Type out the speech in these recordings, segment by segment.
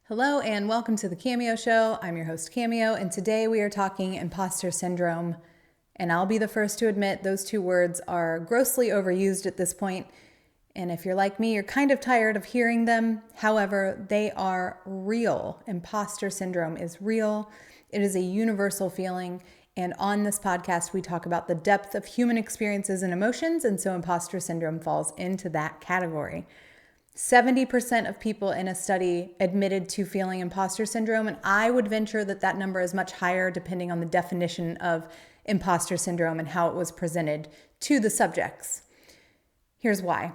Hello and welcome to the Cameo Show. I'm your host Cameo, and today we are talking imposter syndrome. And I'll be the first to admit those two words are grossly overused at this point. And if you're like me, you're kind of tired of hearing them. However, they are real. Imposter syndrome is real. It is a universal feeling. And on this podcast, we talk about the depth of human experiences and emotions. And so imposter syndrome falls into that category. 70% of people in a study admitted to feeling imposter syndrome, and I would venture that that number is much higher depending on the definition of imposter syndrome and how it was presented to the subjects. Here's why.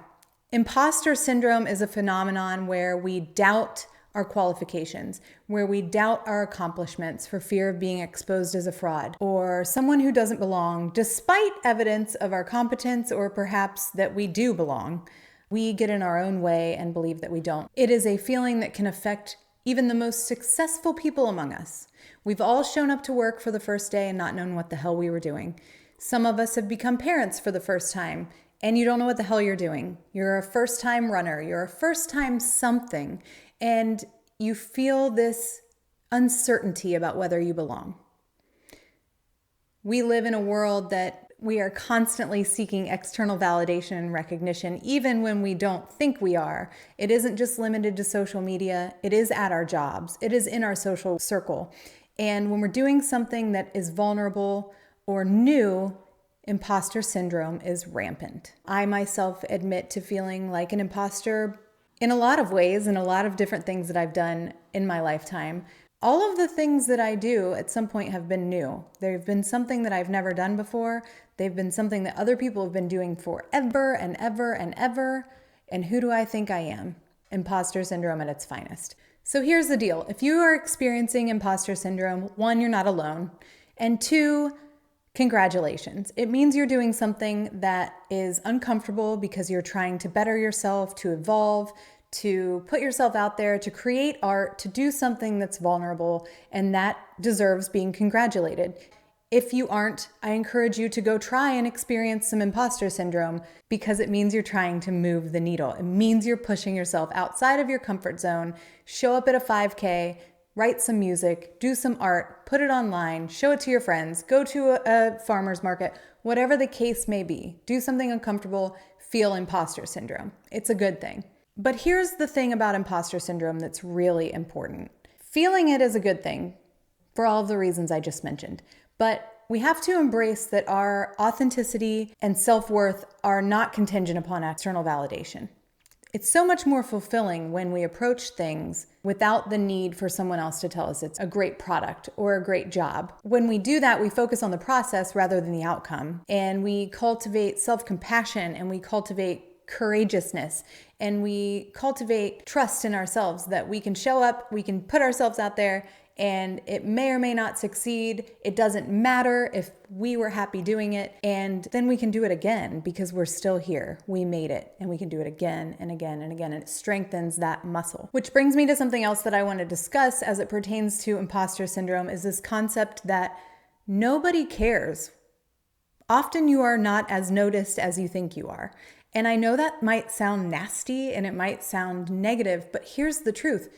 Imposter syndrome is a phenomenon where we doubt our qualifications, where we doubt our accomplishments for fear of being exposed as a fraud or someone who doesn't belong, despite evidence of our competence or perhaps that we do belong. We get in our own way and believe that we don't. It is a feeling that can affect even the most successful people among us. We've all shown up to work for the first day and not known what the hell we were doing. Some of us have become parents for the first time and you don't know what the hell you're doing. You're a first-time runner. You're a first-time something. And you feel this uncertainty about whether you belong. We live in a world that we are constantly seeking external validation and recognition, even when we don't think we are. It isn't just limited to social media. It is at our jobs. It is in our social circle. And when we're doing something that is vulnerable or new, imposter syndrome is rampant. I myself admit to feeling like an imposter in a lot of ways, in a lot of different things that I've done in my lifetime. All of the things that I do at some point have been new. They've been something that I've never done before. They've been something that other people have been doing forever and ever and ever. And who do I think I am? Imposter syndrome at its finest. So here's the deal. If you are experiencing imposter syndrome, one, you're not alone. And two, congratulations. It means you're doing something that is uncomfortable because you're trying to better yourself, to evolve, to put yourself out there, to create art, to do something that's vulnerable, and that deserves being congratulated. If you aren't, I encourage you to go try and experience some imposter syndrome because it means you're trying to move the needle. It means you're pushing yourself outside of your comfort zone. Show up at a 5K, write some music, do some art, put it online, show it to your friends, go to a farmer's market, whatever the case may be. Do something uncomfortable, feel imposter syndrome. It's a good thing. But here's the thing about imposter syndrome that's really important. Feeling it is a good thing for all of the reasons I just mentioned. But we have to embrace that our authenticity and self-worth are not contingent upon external validation. It's so much more fulfilling when we approach things without the need for someone else to tell us it's a great product or a great job. When we do that, we focus on the process rather than the outcome. And we cultivate self-compassion and we cultivate courageousness, and we cultivate trust in ourselves that we can show up, we can put ourselves out there, and it may or may not succeed. It doesn't matter if we were happy doing it, and then we can do it again because we're still here. We made it, and we can do it again and again and again, and it strengthens that muscle. Which brings me to something else that I want to discuss as it pertains to imposter syndrome is this concept that nobody cares. Often you are not as noticed as you think you are. And I know that might sound nasty and it might sound negative, but here's the truth.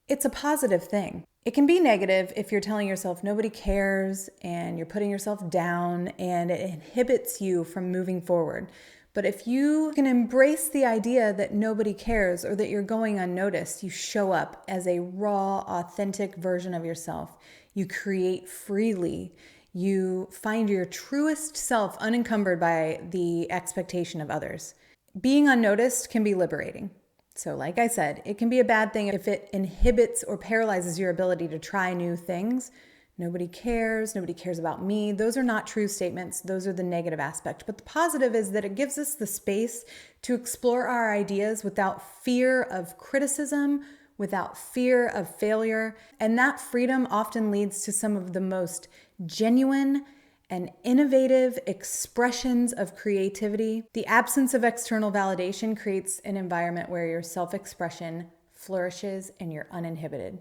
It's a positive thing. It can be negative if you're telling yourself nobody cares and you're putting yourself down and it inhibits you from moving forward. But if you can embrace the idea that nobody cares or that you're going unnoticed, you show up as a raw, authentic version of yourself. You create freely. You find your truest self unencumbered by the expectation of others. Being unnoticed can be liberating. So like I said, it can be a bad thing if it inhibits or paralyzes your ability to try new things. Nobody cares about me. Those are not true statements. Those are the negative aspect. But the positive is that it gives us the space to explore our ideas without fear of criticism, without fear of failure. And that freedom often leads to some of the most genuine and innovative expressions of creativity. The absence of external validation creates an environment where your self-expression flourishes and you're uninhibited.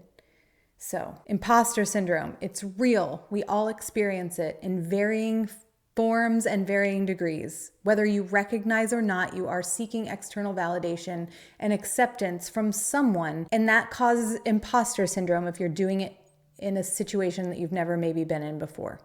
So, imposter syndrome, it's real. We all experience it in varying forms and varying degrees. Whether you recognize or not, you are seeking external validation and acceptance from someone, and that causes imposter syndrome if you're doing it in a situation that you've never maybe been in before.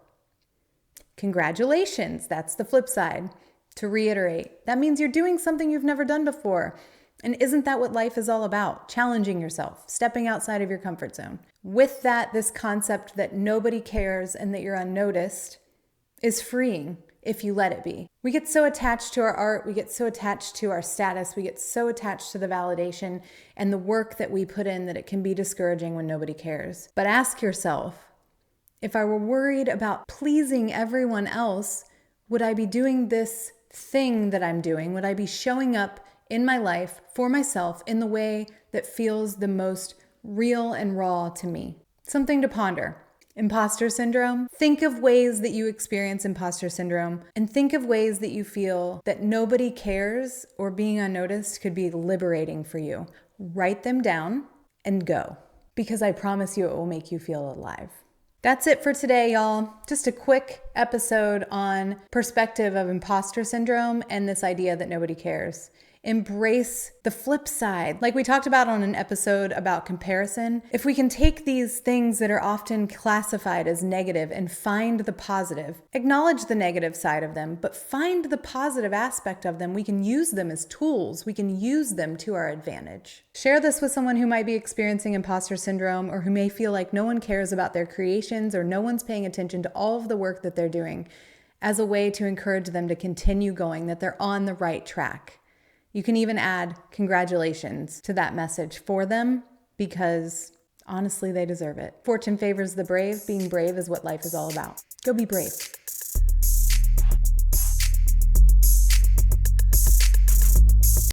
Congratulations, that's the flip side. To reiterate, that means you're doing something you've never done before. And isn't that what life is all about? Challenging yourself, stepping outside of your comfort zone. With that, this concept that nobody cares and that you're unnoticed is freeing if you let it be. We get so attached to our art, we get so attached to our status, we get so attached to the validation and the work that we put in that it can be discouraging when nobody cares. But ask yourself, if I were worried about pleasing everyone else, would I be doing this thing that I'm doing? Would I be showing up in my life for myself in the way that feels the most real and raw to me? Something to ponder. Imposter syndrome. Think of ways that you experience imposter syndrome and think of ways that you feel that nobody cares or being unnoticed could be liberating for you. Write them down and go, because I promise you it will make you feel alive. That's it for today, y'all. Just a quick episode on perspective of imposter syndrome and this idea that nobody cares. Embrace the flip side. Like we talked about on an episode about comparison, if we can take these things that are often classified as negative and find the positive, acknowledge the negative side of them, but find the positive aspect of them, we can use them as tools. We can use them to our advantage. Share this with someone who might be experiencing imposter syndrome or who may feel like no one cares about their creations or no one's paying attention to all of the work that they're doing, as a way to encourage them to continue going, that they're on the right track. You can even add congratulations to that message for them because honestly, they deserve it. Fortune favors the brave. Being brave is what life is all about. Go be brave.